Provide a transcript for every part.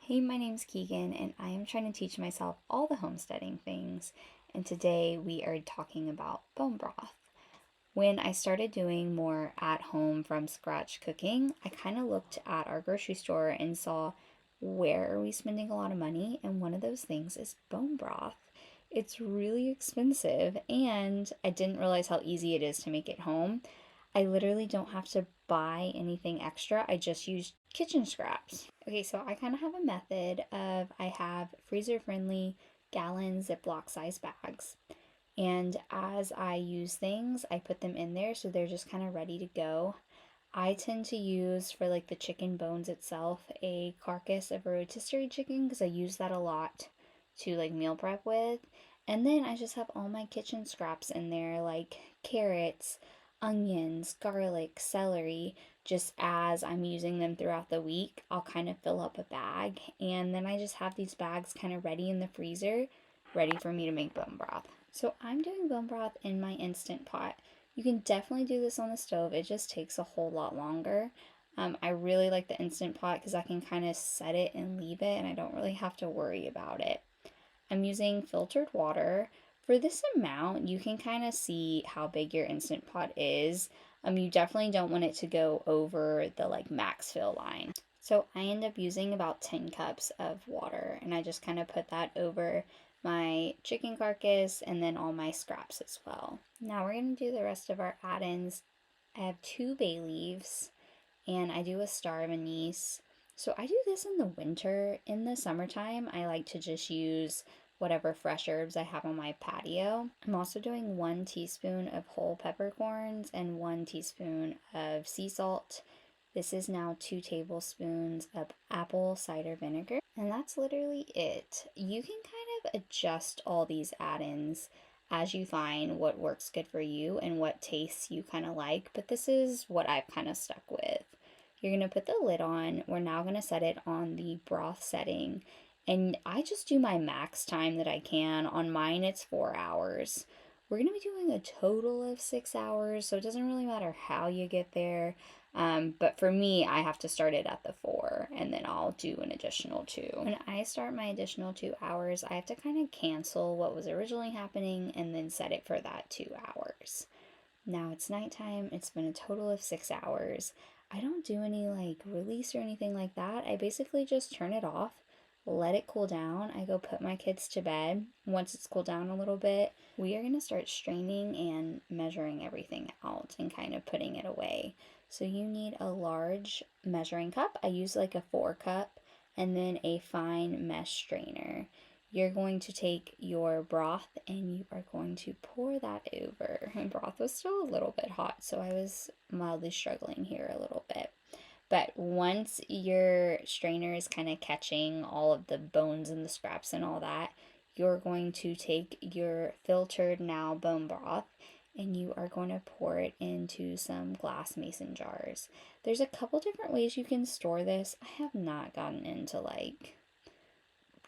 Hey, my name's Keegan, and I am trying to teach myself all the homesteading things. And today we are talking about bone broth. When I started doing more at home from scratch cooking, I kind of looked at our grocery store and saw where are we spending a lot of money, and one of those things is bone broth. It's really expensive, and I didn't realize how easy it is to make it home. I literally don't have to buy anything extra. I just use kitchen scraps. Okay, so I kind of have a method of I have freezer friendly gallon Ziploc size bags. And as I use things, I put them in there so they're just kind of ready to go. I tend to use for like the chicken bones itself a carcass of a rotisserie chicken because I use that a lot to like meal prep with. And then I just have all my kitchen scraps in there like carrots, onions, garlic, celery. Just as I'm using them throughout the week, I'll kind of fill up a bag. And then I just have these bags kind of ready in the freezer, ready for me to make bone broth. So I'm doing bone broth in my Instant Pot. You can definitely do this on the stove. It just takes a whole lot longer. I really like the Instant Pot because I can kind of set it and leave it and I don't really have to worry about it. I'm using filtered water. For this amount, you can kind of see how big your Instant Pot is. You definitely don't want it to go over the like max fill line. So I end up using about 10 cups of water and I just kind of put that over my chicken carcass and then all my scraps as well. Now we're going to do the rest of our add-ins. I have 2 bay leaves and I do a star of anise. So I do this in the winter. In the summertime, I like to just use whatever fresh herbs I have on my patio. I'm also doing 1 teaspoon of whole peppercorns and 1 teaspoon of sea salt. This is now 2 tablespoons of apple cider vinegar, and that's literally it. You can kind of adjust all these add-ins as you find what works good for you and what tastes you kind of like, but this is what I've kind of stuck with. You're going to put the lid on. We're now going to set it on the broth setting, and I just do my max time that I can. On mine, it's 4 hours. We're going to be doing a total of 6 hours, so it doesn't really matter how you get there. But for me, I have to start it at the 4 and then I'll do an additional 2. When I start my additional 2 hours, I have to kind of cancel what was originally happening and then set it for that 2 hours. Now it's nighttime, it's been a total of 6 hours. I don't do any like release or anything like that. I basically just turn it off, let it cool down. I go put my kids to bed. Once it's cooled down a little bit, we are going to start straining and measuring everything out and kind of putting it away. So you need a large measuring cup. I use like a 4 cup and then a fine mesh strainer. You're going to take your broth and you are going to pour that over. My broth was still a little bit hot, so I was mildly struggling here a little bit. But once your strainer is kind of catching all of the bones and the scraps and all that, you're going to take your filtered now bone broth and you are going to pour it into some glass mason jars. There's a couple different ways you can store this. I have not gotten into like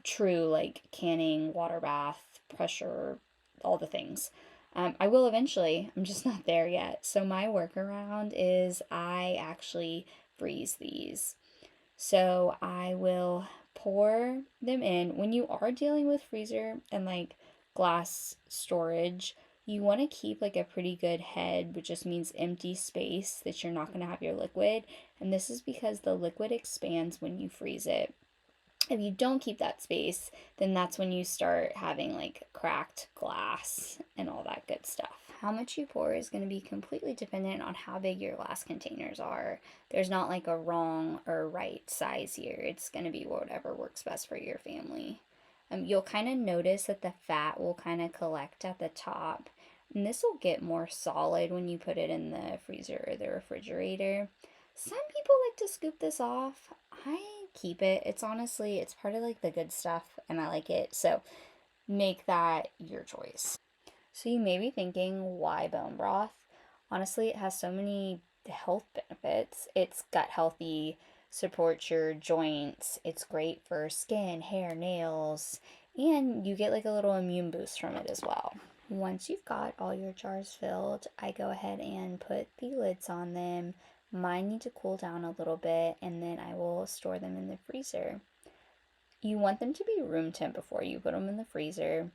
true like canning, water bath, pressure, all the things. I will eventually, I'm just not there yet. So my workaround is I actually freeze these. So I will pour them in. When you are dealing with freezer and like glass storage, you want to keep like a pretty good head, which just means empty space that you're not going to have your liquid. And this is because the liquid expands when you freeze it. If you don't keep that space, then that's when you start having like cracked glass and all that good stuff. How much you pour is going to be completely dependent on how big your glass containers are. There's not like a wrong or right size here. It's going to be whatever works best for your family. You'll kind of notice that the fat will kind of collect at the top. And this will get more solid when you put it in the freezer or the refrigerator. Some people like to scoop this off. I keep it. It's honestly, it's part of like the good stuff and I like it. So make that your choice. So you may be thinking, why bone broth? Honestly, it has so many health benefits. It's gut healthy, supports your joints. It's great for skin, hair, nails, and you get like a little immune boost from it as well. Once you've got all your jars filled, I go ahead and put the lids on them. Mine need to cool down a little bit and then I will store them in the freezer. You want them to be room temp before you put them in the freezer.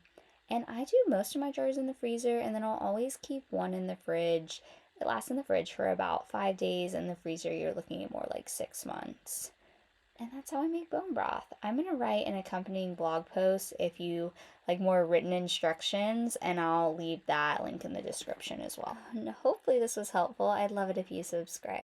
And I do most of my jars in the freezer, and then I'll always keep one in the fridge. It lasts in the fridge for about 5 days. In the freezer, you're looking at more like 6 months. And that's how I make bone broth. I'm going to write an accompanying blog post if you like more written instructions, and I'll leave that link in the description as well. And hopefully, this was helpful. I'd love it if you subscribe.